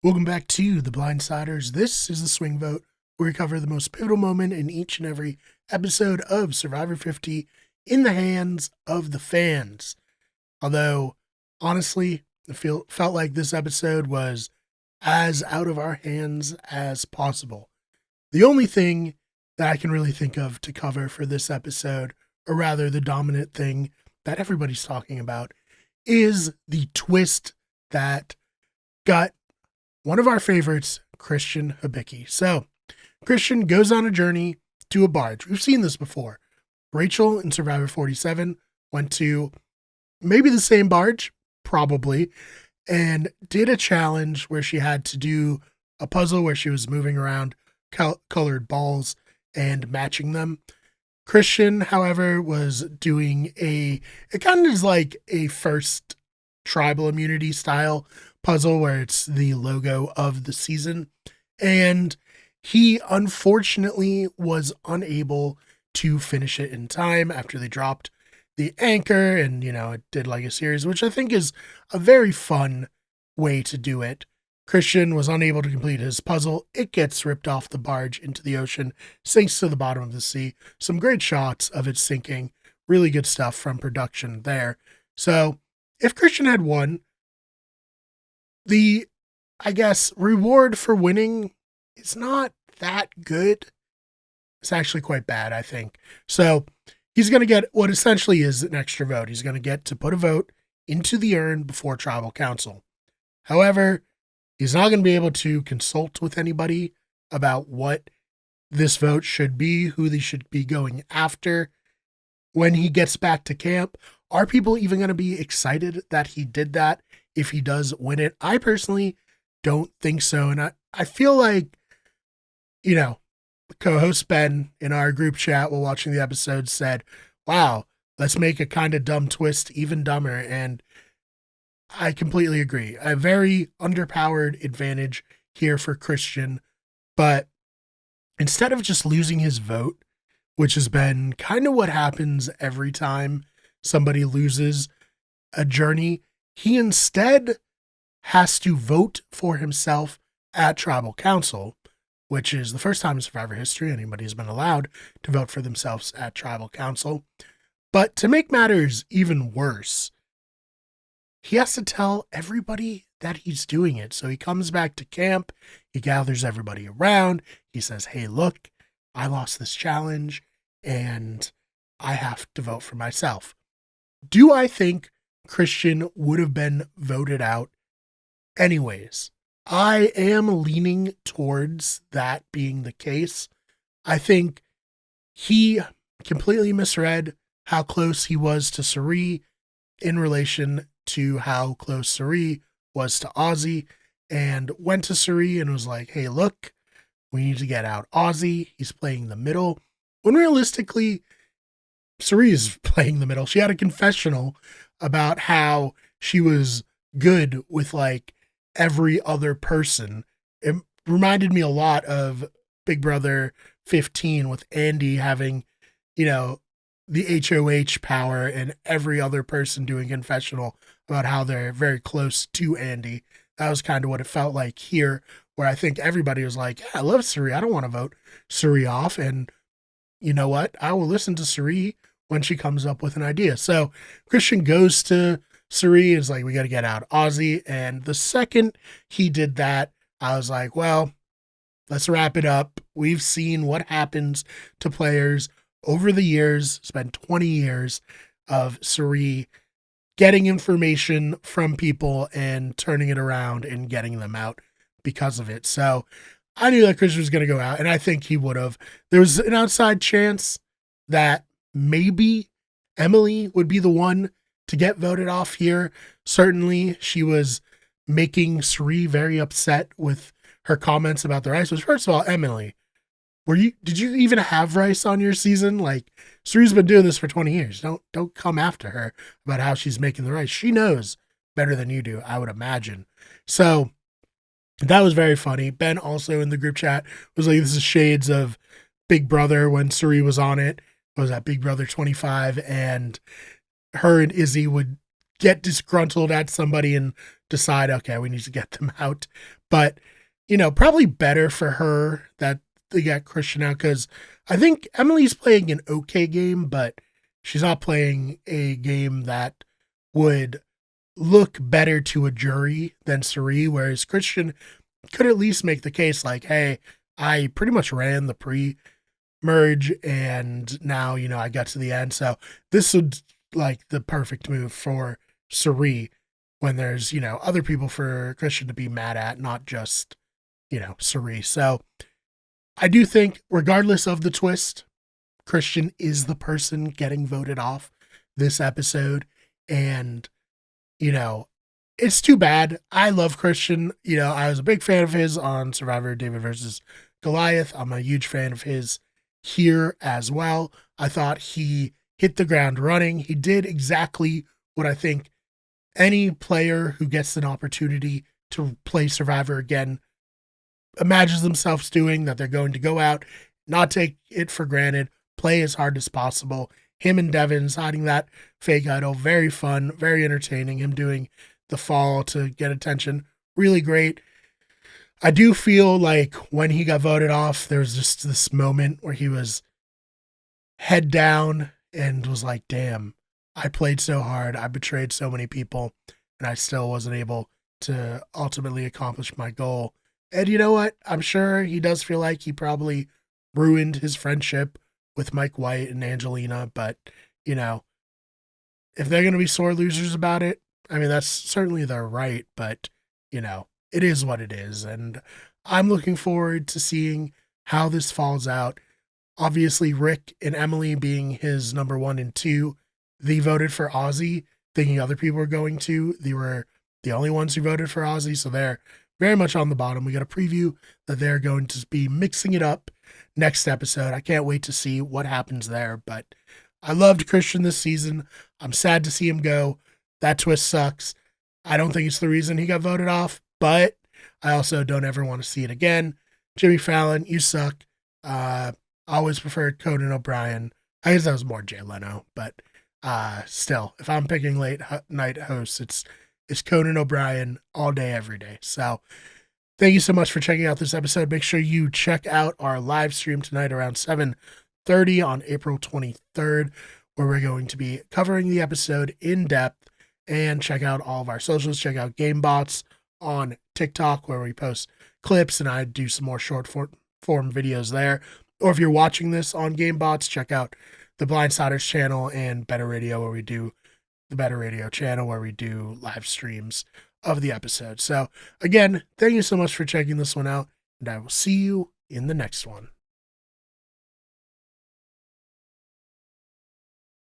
Welcome back to The Blindsiders. This is the Swing Vote, where we cover the most pivotal moment in each and every episode of Survivor 50 in the hands of the fans. Although, honestly, felt like this episode was as out of our hands as possible. The only thing that I can really think of to cover for this episode, or rather the dominant thing that everybody's talking about, is the twist that got one of our favorites, Christian Hibiki. So, Christian goes on a journey to a barge. We've seen this before. Rachel in Survivor 47 went to maybe the same barge, probably, and did a challenge where she had to do a puzzle where she was moving around colored balls and matching them. Christian, however, was doing it kind of is like a first tribal immunity style puzzle where it's the logo of the season. And he unfortunately was unable to finish it in time after they dropped the anchor, and it did like a series, which I think is a very fun way to do it. Christian was unable to complete his puzzle. It gets ripped off the barge into the ocean, sinks to the bottom of the sea. Some great shots of it sinking. Really good stuff from production there. So if Christian had won, the, I guess, reward for winning is not that good. It's actually quite bad, I think. So he's going to get what essentially is an extra vote. He's going to get to put a vote into the urn before tribal council. However, he's not going to be able to consult with anybody about what this vote should be, who they should be going after. When he gets back to camp, are people even going to be excited that he did that if he does win it? I personally don't think so. And I feel like, co-host Ben in our group chat while watching the episode said, wow, let's make a kind of dumb twist even dumber. And I completely agree. A very underpowered advantage here for Christian. But instead of just losing his vote, which has been kind of what happens every time somebody loses a journey, he instead has to vote for himself at tribal council, which is the first time in Survivor history anybody has been allowed to vote for themselves at tribal council. But to make matters even worse, he has to tell everybody that he's doing it. So he comes back to camp, he gathers everybody around, he says, hey, look, I lost this challenge and I have to vote for myself. Do I think Christian would have been voted out anyways? I am leaning towards that being the case. I think he completely misread how close he was to Cirie in relation to how close Cirie was to Ozzy, and went to Cirie and was like, hey, look, we need to get out Ozzy. He's playing the middle. When realistically, Cirie is playing the middle. She had a confessional about how she was good with like every other person. It reminded me a lot of Big Brother 15 with Andy having, the HOH power and every other person doing confessional about how they're very close to Andy. That was kind of what it felt like here, where I think everybody was like, yeah, I love Cirie. I don't want to vote Cirie off. And you know what? I will listen to Cirie when she comes up with an idea. So Christian goes to Cirie and is like, we got to get out Ozzy. And the second he did that, I was like, well, let's wrap it up. We've seen what happens to players over the years. It's been 20 years of Cirie getting information from people and turning it around and getting them out because of it. So I knew that Christian was going to go out, and I think he would have. There was an outside chance that maybe Emily would be the one to get voted off here. Certainly, she was making Cirie very upset with her comments about the rice. First of all, Emily, did you even have rice on your season? Like, Cirie's been doing this for 20 years. Don't come after her about how she's making the rice. She knows better than you do, I would imagine. So that was very funny. Ben also in the group chat was like, this is shades of Big Brother when Cirie was on it. What was that, Big Brother 25? And her and Izzy would get disgruntled at somebody and decide, okay, we need to get them out. But, probably better for her that they got Christian out because I think Emily's playing an okay game, but she's not playing a game that would look better to a jury than Suri, whereas Christian could at least make the case like, hey, I pretty much ran the pre merge and now, I got to the end. So this would like the perfect move for Suri when there's, other people for Christian to be mad at, not just, Suri. So I do think, regardless of the twist, Christian is the person getting voted off this episode. And, you know, it's too bad. I love Christian. I was a big fan of his on Survivor David versus Goliath. I'm a huge fan of his here as well. I thought he hit the ground running. He did exactly what I think any player who gets an opportunity to play Survivor again imagines themselves doing, that they're going to go out, not take it for granted, play as hard as possible. Him and Devin's hiding that fake idol, very fun, very entertaining. Him doing the fall to get attention, really great. I do feel like when he got voted off, there was just this moment where he was head down and was like, damn, I played so hard. I betrayed so many people and I still wasn't able to ultimately accomplish my goal. And you know what? I'm sure he does feel like he probably ruined his friendship with Mike White and Angelina. But, if they're going to be sore losers about it, I mean, that's certainly their right. But, it is what it is. And I'm looking forward to seeing how this falls out. Obviously, Rick and Emily being his number 1 and 2, they voted for Ozzy, thinking other people were going to. They were the only ones who voted for Ozzy, so they're very much on the bottom. We got a preview that they're going to be mixing it up next episode. I can't wait to see what happens there, but I loved Christian this season. I'm sad to see him go. That twist sucks. I don't think it's the reason he got voted off, but I also don't ever want to see it again. Jimmy Fallon, you suck. Always preferred Conan O'Brien. I guess that was more Jay Leno, but still, if I'm picking late night hosts, it's Conan O'Brien all day, every day. So thank you so much for checking out this episode. Make sure you check out our live stream tonight around 7:30 on April 23rd, where we're going to be covering the episode in depth. And check out all of our socials. Check out GameBots on TikTok, where we post clips and I do some more short form videos there. Or if you're watching this on GameBots, check out the Blindsiders channel and Better Radio, where we do the Better Radio channel, where we do live streams of the episode. So again, thank you so much for checking this one out, and I will see you in the next one.